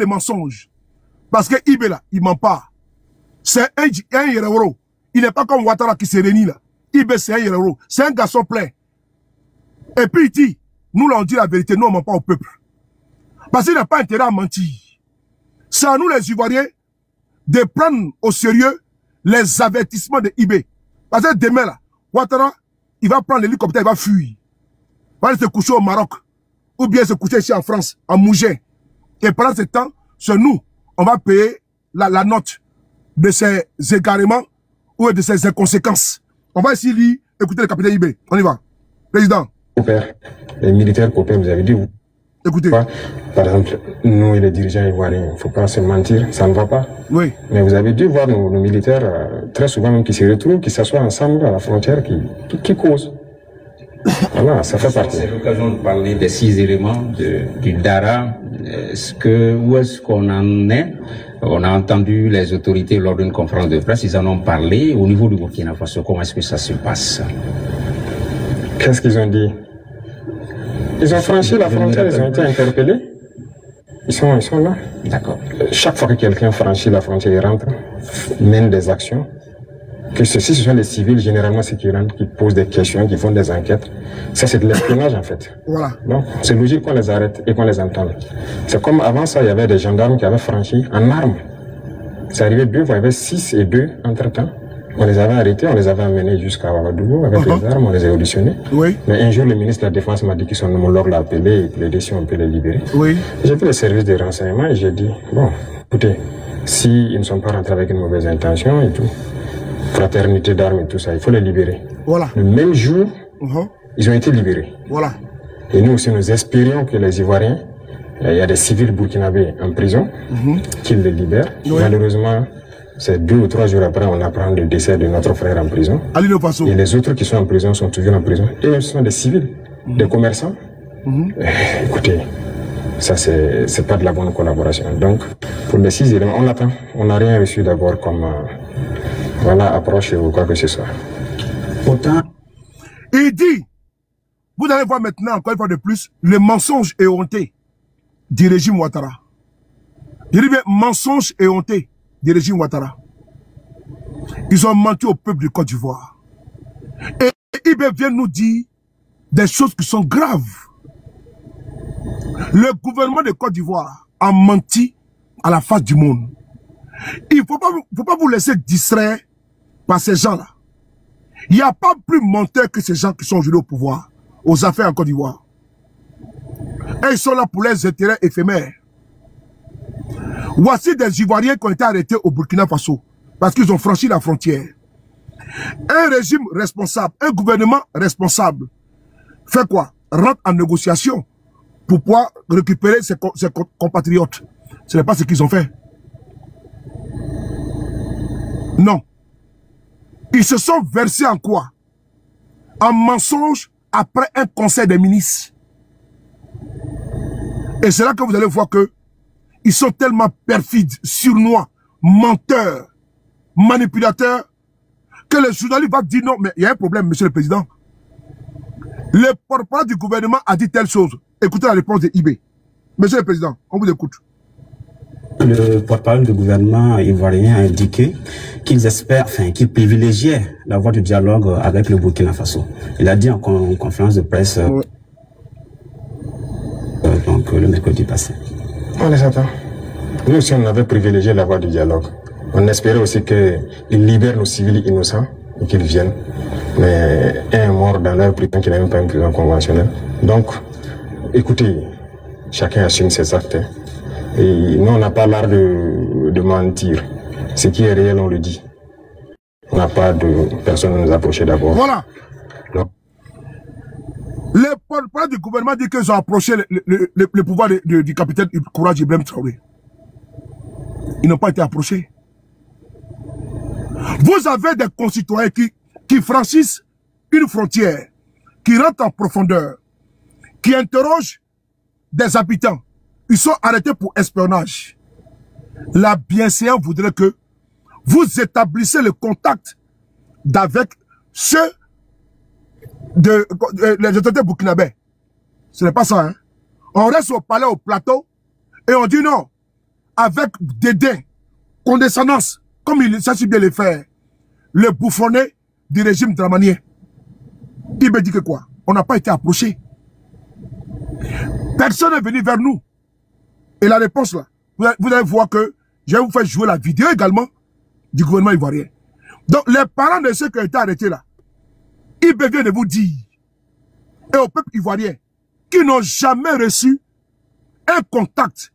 les mensonges. Parce que Ibé là, il ment pas. C'est un héros. Il n'est pas comme Ouattara qui se réunit là. Ibé c'est un héros. C'est un garçon plein. Et puis il dit, nous là on dit la vérité, nous on ment pas au peuple. Parce qu'il n'a pas intérêt à mentir. C'est à nous les Ivoiriens de prendre au sérieux les avertissements de Ibé. Parce que demain là, Ouattara, il va prendre l'hélicoptère, il va fuir. Il va aller se coucher au Maroc. Ou bien se coucher ici en France, en Mougin. Et pendant ce temps, c'est nous, on va payer la note de ces égarements ou de ces inconséquences. On va ici lire, écouter le capitaine Ibé. On y va. Président. Les militaires copains, vous avez dit, vous. Écoutez. Par exemple, nous et les dirigeants ivoiriens, il ne faut pas se mentir, ça ne va pas. Oui. Mais vous avez dû voir nos militaires, très souvent même qui se retrouvent, qui s'assoient ensemble à la frontière, qui causent. Voilà, ça fait partie. C'est l'occasion de parler des 6 éléments du Dara. Où est-ce qu'on en est? On a entendu les autorités lors d'une conférence de presse, ils en ont parlé. Au niveau du Burkina Faso, comment est-ce que ça se passe? Qu'est-ce qu'ils ont dit? Ils ont franchi la frontière, ils ont été interpellés. Ils sont là. D'accord. Chaque fois que quelqu'un franchit la frontière, il rentre, mène des actions. Que ce sont les civils, généralement, ceux qui rentrent, qui posent des questions, qui font des enquêtes. Ça, c'est de l'espionnage, en fait. Voilà. Donc, c'est logique qu'on les arrête et qu'on les entende. C'est comme avant ça, il y avait des gendarmes qui avaient franchi en armes. C'est arrivé 2 fois, il y avait 6 et 2 entre-temps. On les avait arrêtés, on les avait amenés jusqu'à Ouagadougou avec les armes, on les a auditionnés. Oui. Mais un jour, le ministre de la Défense m'a dit que son homologue l'a appelé et plaidé si on peut les libérer. Oui. J'ai fait le service de renseignement et j'ai dit, bon, écoutez, s'ils ne sont pas rentrés avec une mauvaise intention et tout, fraternité d'armes et tout ça, il faut les libérer. Voilà. Le même jour, ils ont été libérés. Voilà. Et nous aussi, nous espérions que les Ivoiriens, il y a des civils burkinabés en prison, qu'ils les libèrent. Oui. Malheureusement, c'est 2 ou 3 jours après, on apprend le décès de notre frère en prison. Et les autres qui sont en prison sont toujours en prison. Et ce sont des civils, des commerçants. Écoutez, ça c'est pas de la bonne collaboration. Donc, pour les 6 éléments, on attend. On n'a rien reçu d'abord comme approche ou quoi que ce soit. Pourtant, il dit, vous allez voir maintenant, encore une fois de plus, le mensonge éhonté du régime Ouattara. Il dit bien, mensonge éhonté du régime Ouattara. Ils ont menti au peuple du Côte d'Ivoire. Et Ibé vient nous dire des choses qui sont graves. Le gouvernement de Côte d'Ivoire a menti à la face du monde. Il ne faut pas vous laisser distraire par ces gens-là. Il n'y a pas plus menteur que ces gens qui sont aujourd'hui au pouvoir, aux affaires en Côte d'Ivoire. Et ils sont là pour les intérêts éphémères. Voici des Ivoiriens qui ont été arrêtés au Burkina Faso parce qu'ils ont franchi la frontière. Un régime responsable, un gouvernement responsable fait quoi? Rentre en négociation pour pouvoir récupérer ses compatriotes. Ce n'est pas ce qu'ils ont fait. Non. Ils se sont versés en quoi? En mensonge après un conseil des ministres. Et c'est là que vous allez voir que ils sont tellement perfides, surnois, menteurs, manipulateurs, que le journaliste va dire non, mais il y a un problème, monsieur le président. Le porte-parole du gouvernement a dit telle chose. Écoutez la réponse de Ibé. Monsieur le président, on vous écoute. Le porte-parole du gouvernement ivoirien a indiqué qu'ils espèrent, qu'ils privilégiaient la voie du dialogue avec le Burkina Faso. Il a dit en conférence de presse, donc le mercredi passé. On les attend. Nous aussi, on avait privilégié la voie du dialogue. On espérait aussi qu'ils libèrent nos civils innocents et qu'ils viennent. Mais un est mort dans leur prison qui n'a même pas une prison conventionnelle. Donc, écoutez, chacun assume ses actes. Et nous, on n'a pas l'art de mentir. Ce qui est réel, on le dit. On n'a pas de personne à nous approcher d'abord. Voilà. Non. Le porte-parole du gouvernement dit qu'ils ont approché le pouvoir du capitaine Courage Ibrahim Traoré. Ils n'ont pas été approchés. Vous avez des concitoyens qui franchissent une frontière, qui rentrent en profondeur, qui interrogent des habitants. Ils sont arrêtés pour espionnage. La bienséance voudrait que vous établissez le contact avec ceux les autorités burkinabés. Ce n'est pas ça, hein. On reste au palais, au plateau, et on dit non. avec dédain, condescendance, comme il sait si bien le faire, le bouffonnet du régime dramanien. Il me dit que quoi? On n'a pas été approché. Personne n'est venu vers nous. Et la réponse là, vous allez voir que je vais vous faire jouer la vidéo également du gouvernement ivoirien. Donc les parents de ceux qui ont été arrêtés là, ils viennent de vous dire, et au peuple ivoirien, qui n'ont jamais reçu un contact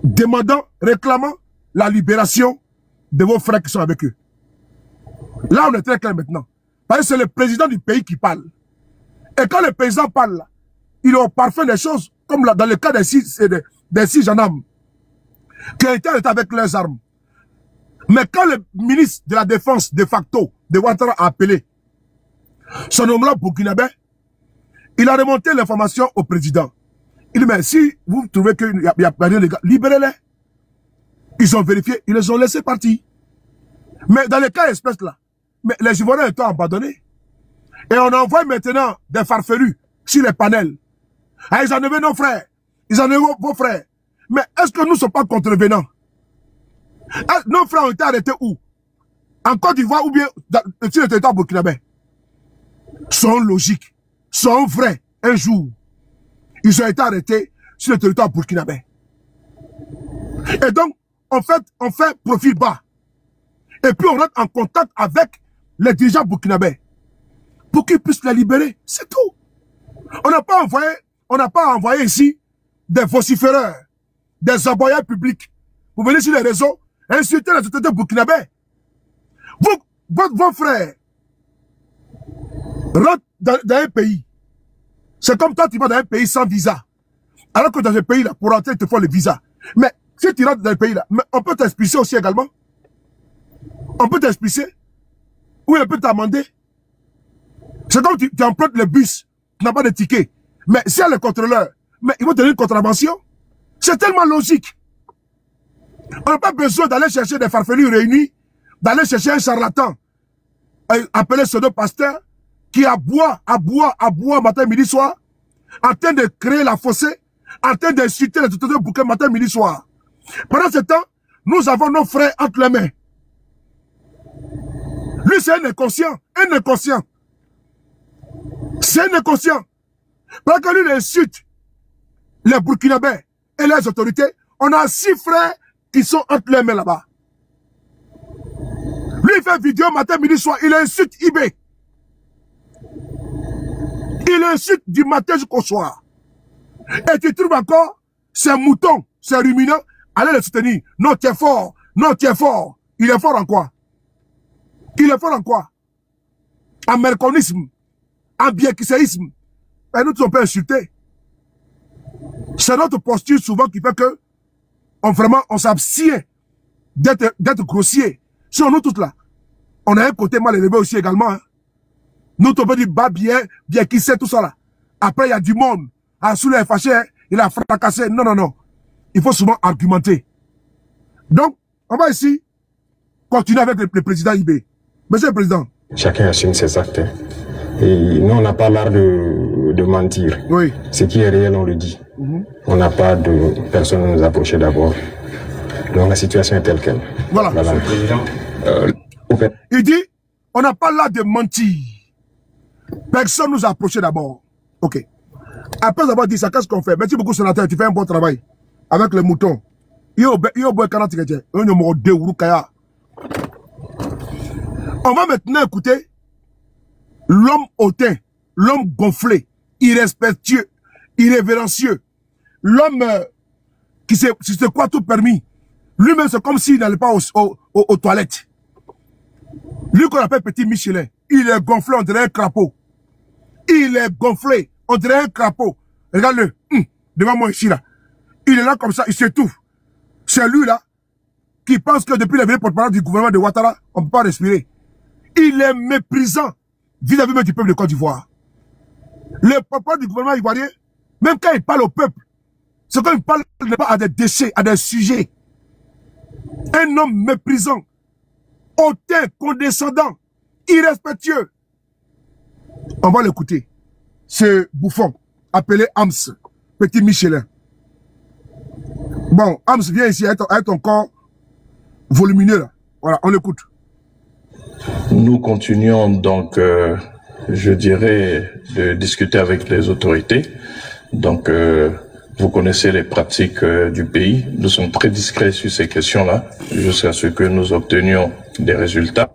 demandant, réclamant la libération de vos frères qui sont avec eux. Là, on est très clair maintenant. Parce que c'est le président du pays qui parle. Et quand le président parle, là, il est au parfum des choses, comme là, dans le cas des six gendarmes qui ont été arrêtés avec leurs armes. Mais quand le ministre de la Défense, de facto, de Ouattara a appelé son homologue burkinabé, il a remonté l'information au président. Il dit, mais si vous trouvez qu'il n'y a pas rien de gars, libérez-les. Ils ont vérifié, ils les ont laissés partir. Mais dans les cas espèces là, mais les Ivoiriens étaient abandonnés. Et on envoie maintenant des farfelus sur les panels. Ah, ils enlevaient nos frères. Ils enlevaient vos frères. Mais est-ce que nous ne sommes pas contrevenants? Nos frères ont été arrêtés où? En Côte d'Ivoire ou bien sur le territoire burkinabé? Sont logiques, sont vrais. Un jour, ils ont été arrêtés sur le territoire burkinabé. Et donc, en fait, on fait profil bas. Et puis on rentre en contact avec les dirigeants burkinabés pour qu'ils puissent les libérer. C'est tout. On n'a pas envoyé ici des vociféreurs, des aboyeurs publics. Vous venez sur les réseaux, insulter la société burkinabé. Vos frères rentrent dans un pays. C'est comme toi, tu vas dans un pays sans visa. Alors que dans un pays là, pour rentrer, il te faut le visa. Mais si tu rentres dans un pays là, on peut t'expulser aussi également. On peut t'expulser. Ou on peut t'amender. C'est comme tu empruntes le bus, tu n'as pas de ticket. Mais si il y a le contrôleur, mais ils vont te donner une contravention. C'est tellement logique. On n'a pas besoin d'aller chercher des farfelus réunis, d'aller chercher un charlatan, appelé pseudo-pasteur, qui aboie matin, midi, soir, en train de créer la fossée, en train d'insulter les autorités pour matin, midi, soir. Pendant ce temps, nous avons nos frères entre les mains. Lui, c'est un inconscient. Un inconscient. C'est un inconscient. Parce que lui, il insulte les Burkinabés et les autorités. On a 6 frères qui sont entre les mains là-bas. Lui, il fait vidéo matin, midi, soir. Il insulte Ibé. Il insulte du matin jusqu'au soir. Et tu trouves encore ces moutons, ces ruminants, allez les soutenir. Non, tu es fort. Non, tu es fort. Il est fort en quoi? Il est fort en quoi? En merconisme, en biékisséisme. Et nous ne sommes pas insultés. C'est notre posture souvent qui fait que on s'abstient d'être grossier. Sur nous tous là, on a un côté mal élevé aussi également. Hein. Nous on peut dire bah bien qui sait tout ça là. Après il y a du monde. Ah, sous les fâchés, hein, il a fracassé. Non, non, non. Il faut souvent argumenter. Donc, on va ici continuer avec le président Ibé. Monsieur le Président. Chacun assume ses actes. Hein. Et nous, on n'a pas l'art de mentir. Oui. Ce qui est réel, on le dit. On n'a pas de personne à nous approcher d'abord. Donc la situation est telle qu'elle. Voilà. Voilà. Il dit, on n'a pas l'art de mentir. Personne nous a approché d'abord. Ok. Après avoir dit ça, qu'est-ce qu'on fait? Merci beaucoup, sénateur, tu fais un bon travail. Avec les moutons. On va maintenant écouter l'homme hautain, l'homme gonflé, irrespectueux, irrévérencieux, l'homme qui se croit tout permis. Lui-même, c'est comme s'il n'allait pas aux toilettes. Lui qu'on appelle Petit Michelin, il est gonflé, on dirait un crapaud. Il est gonflé, on dirait un crapaud. Regarde-le, devant moi ici là. Il est là comme ça, il s'étouffe. C'est lui là qui pense que depuis la porte-parole du gouvernement de Ouattara, on ne peut pas respirer. Il est méprisant vis-à-vis du peuple de Côte d'Ivoire. Le porte-parole du gouvernement ivoirien, même quand il parle au peuple, c'est quand il parle pas à des déchets, à des sujets. Un homme méprisant, hautain, condescendant, irrespectueux. On va l'écouter. Ce bouffon, appelé Hams, Petit Michelin. Bon, Ams, viens ici avec ton corps volumineux là. Voilà, on l'écoute. Nous continuons donc, je dirais, de discuter avec les autorités. Donc, vous connaissez les pratiques du pays. Nous sommes très discrets sur ces questions-là, jusqu'à ce que nous obtenions des résultats.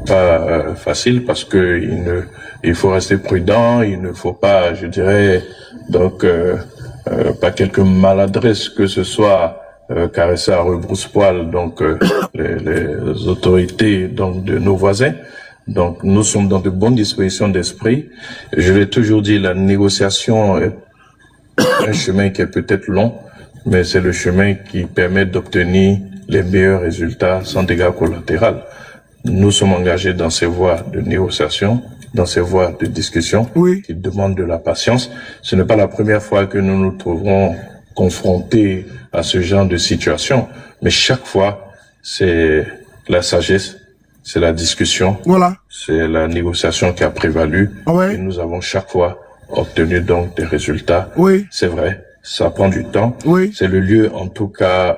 Pas facile parce que il faut rester prudent, il ne faut pas, je dirais, donc pas quelque maladresse que ce soit caresser à rebrousse-poil donc les autorités donc de nos voisins. Donc nous sommes dans de bonnes dispositions d'esprit. Je l'ai toujours dit, la négociation est un chemin qui est peut-être long, mais c'est le chemin qui permet d'obtenir les meilleurs résultats sans dégâts collatéraux. Nous sommes engagés dans ces voies de négociation, dans ces voies de discussion qui demandent de la patience. Ce n'est pas la première fois que nous nous trouverons confrontés à ce genre de situation, mais chaque fois, c'est la sagesse, c'est la discussion, c'est la négociation qui a prévalu, et nous avons chaque fois obtenu donc des résultats. C'est vrai, ça prend du temps. C'est le lieu, en tout cas,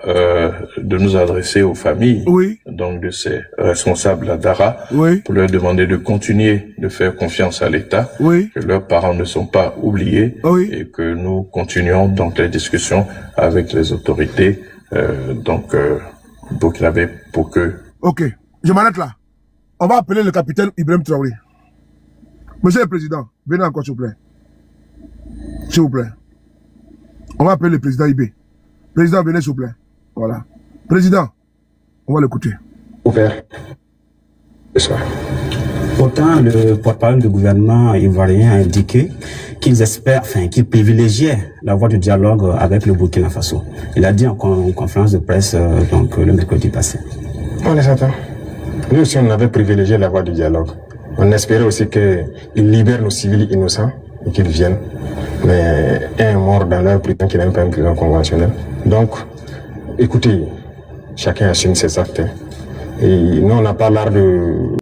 de nous adresser aux familles, donc de ces responsables à Dara, pour leur demander de continuer de faire confiance à l'État, que leurs parents ne sont pas oubliés, et que nous continuons donc les discussions avec les autorités, burkinabé pour que... Ok, je m'arrête là. On va appeler le capitaine Ibrahim Traoré. Monsieur le Président, venez encore s'il vous plaît. S'il vous plaît. On va appeler le président IB. Président, venez s'il vous plaît. Voilà. Président, on va l'écouter. Ouvert. Pourtant, le porte-parole du gouvernement ivoirien a indiqué qu'ils espèrent, qu'ils privilégiaient la voie du dialogue avec le Burkina Faso. Il a dit en conférence de presse le mercredi passé. On les attend. Nous aussi, on avait privilégié la voie du dialogue. On espérait aussi qu'ils libèrent nos civils innocents et qu'ils viennent. Mais un est mort dans leur prison qui n'est même pas une prison conventionnelle. Donc, écoutez, chacun assume ses actes. Et nous, on n'a pas l'art de